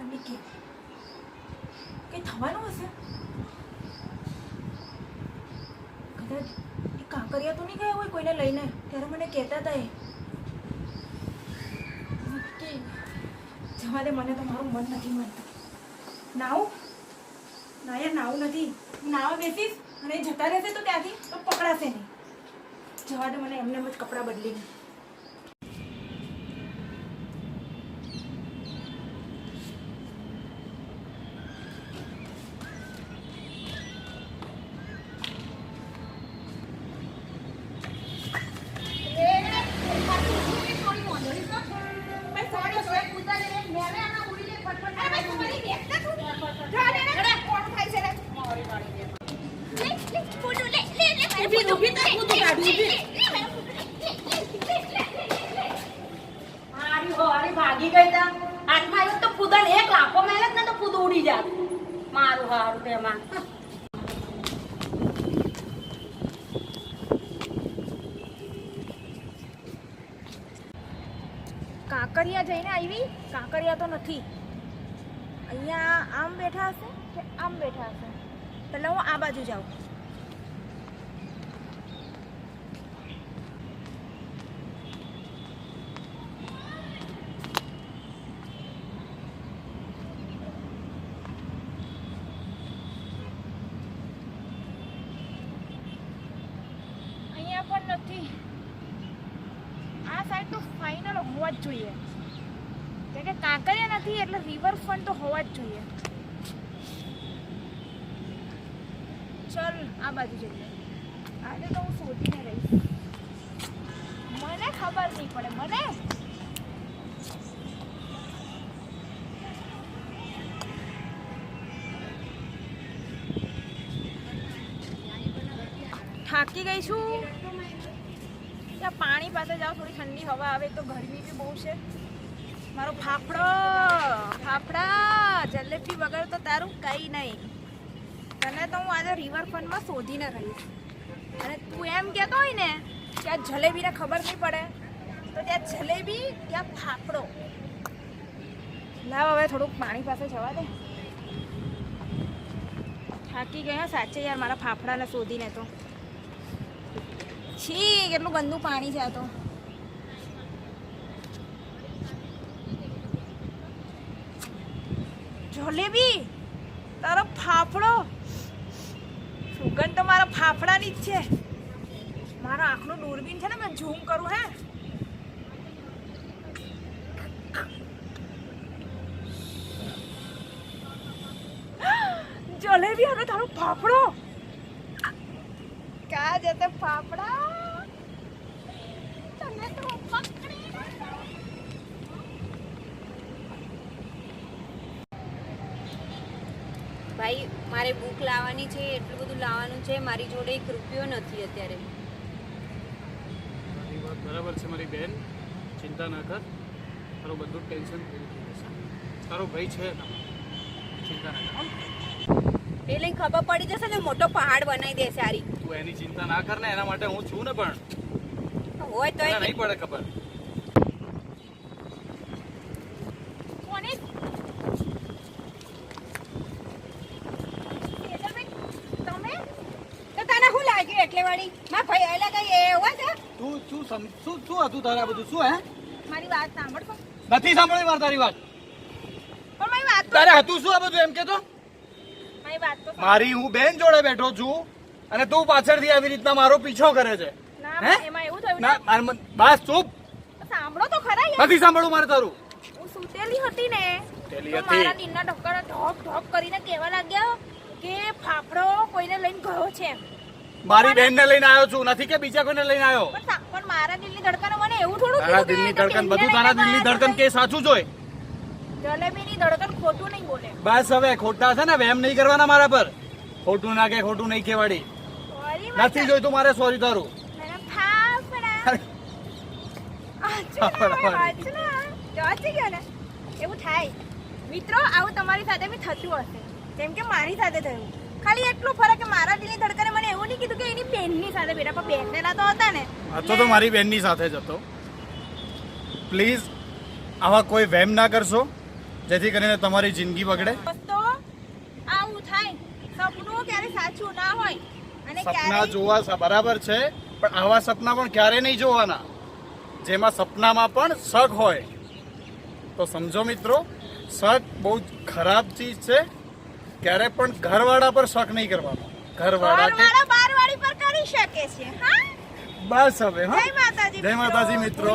મને કે કંઈ થવાનું હશે. કદાચ એ કાંકરિયા તો નહીં ગયા હોય કોઈને લઈને, ત્યારે મને કહેતા હતા એ. નક્કી જવા દે, મને તો મારું મન નથી માનતું. નાવું ના યાર, નાવું નથી. હું નાવા બેસીશ અને એ જતા રહેશે તો ત્યાંથી તો પકડાશે નહીં. જવા દે મને, એમને જ કપડાં બદલીને. ભાગી ગઈ તા હાથમાં આવ્યો તો કૂદન એક લાફો મેલે ને તો કૂદ ઉડી જાય. મારું હારું તેમાં કાંકરિયા જઈને આવી. કાંકરિયા તો નથી. અહીંયા આમ બેઠા હશે કે આમ બેઠા હશે. એટલે હું આ બાજુ જાઉં. અહીંયા પણ નથી. આ સાઈડ તો ફાઇનલ હોવા જ જોઈએ. કારણ કે કાંકરિયા નથી એટલે રિવરફ્રન્ટ તો હોવા જ જોઈએ. ચલ આ બાજુ જઈએ. આજે તો હું શોધીને રહીશ. મને ખબર નહીં પડે. મને થાકી ગઈ છું. ત્યાં પાણી પાસે જાઓ, થોડી ઠંડી હવા આવે. તો ગરમી બી બહુ છે. મારો ફાફડા જલેબી વગર તો તારું કંઈ નહીં. તને તો હું આજે રિવરફ્રન્ટમાં શોધીને રહીશ. અને તું એમ કહેતો હોય ને કે આ જલેબીને ખબર નહીં પડે, તો ત્યાં જલેબી ત્યાં ફાફડો. લાવ હવે થોડુંક પાણી પાસે જવા દે. થાકી ગયા સાચે યાર મારા ફાફડાને શોધીને. તો છી કેટલું ગંદુ પાણી છે આ તો. જલેબી તારો ફાફડો, સુગંધ તો મારા ફાફડાની જ છે. મારા આંખનું દૂરબીન છે ને, મેં ઝૂમ કરું. હે જલેબી અને તારો ફાફડો. ક્યાં જતે ફાફડા? તને તો પકડી. ભાઈ મારે બુક લાવવાની છે, એટલું બધું લાવવાનું છે. મારી જોડે 1 રૂપિયો નથી અત્યારે. મારી વાત બરાબર છે મારી બેન, ચિંતા ના કર. તારું બધું ટેન્શન ફ્રી થઈ જશે. તારો ભાઈ છે ને, ચિંતા ના કર. એ લઈને ખબર પડી જશે ને, મોટો પહાડ બનાવી દેશે. સારી તું એની ચિંતા ના કર ને, એના માટે હું છું ને. પણ હોય તો નહીં પડે ખબર. કોને તમે તો તને શું લાગ્યું એટલે વળી માં ભાઈ અલગ એવા છે. તું શું હતું તારે બધું? શું હે? મારી વાત સાંભળો. નથી સાંભળી મારે તારી વાત. પણ મારી વાત તો તારે હતું શું આ બધું? એમ કેતો મારી વાત તો મારી હું બેન જોડે બેઠો છું અને તું પાછળથી આવી રીતના મારો પીછો કરે છે. ના હે? એમાં એવું થયું ના ને. બસ ચૂપ. સાંભળો તો ખરા યાર. નથી સાંભળવું મારે તારું. હું સૂતેલી હતી ને, સૂતેલી તો હતી? મારા નીના ઢોકળા ઢોક ઢોક કરીને કહેવા લાગ્યા કે ફાફડો કોઈને લઈને ગયો છે એમ. મારી બેનને લઈને આવ્યો છું, નથી કે બીજા કોઈને લઈને આવ્યો. પણ મારા દિલની ધડકને મને એવું થોડું તારા કીધું કે દિલની તો ધડકન બેનને બધું તારા લઈને દિલની ગયા ધડકન છે. કે સાચું જોઈ. જલેબીની ધડકન ખોટું નહીં બોલે. બસ હવે ખોટા છે ને, વેમ નહીં કરવાના મારા પર. ખોટું ના કે ખોટું નહીં કહેવાડી. સોરી નથી જોઈતું મારે સોરી તારું. ફાફડા એવું થાય મિત્રો. આવું તમારી સાથે બી થતું હશે, જેમ કે મારી સાથે થયું. ખાલી એટલું ફરક કે મારા દિલની ધડકને મને એવું નહીં કીધું કે એની બેનની સાથે બેઠા, પણ બેસેલા તો હતા ને. હતો તો મારી બેનની સાથે જ હતો. પ્લીઝ આવા કોઈ વહેમ ના કરશો. જેથી કરીને તમારી જિંદગી બગડે. તો આવું થાય, સપનું ક્યારે સાચું ના હોય અને સપના ક્યારે જોવા બરાબર છે, પણ આવા સપના પણ ક્યારે નહીં જોવાના જેમાં સપનામાં પણ શક હોય. તો સમજો મિત્રો, શક બહુ જ ખરાબ ચીજ છે. ક્યારે પણ ઘરવાળા પર શક નહીં કરવાનો. ઘરવાળા કે ઘરવાળા બારવાળી પર કરી શકે છે. હા, બસ હવે. હા, જય માતાજી જય માતાજી મિત્રો.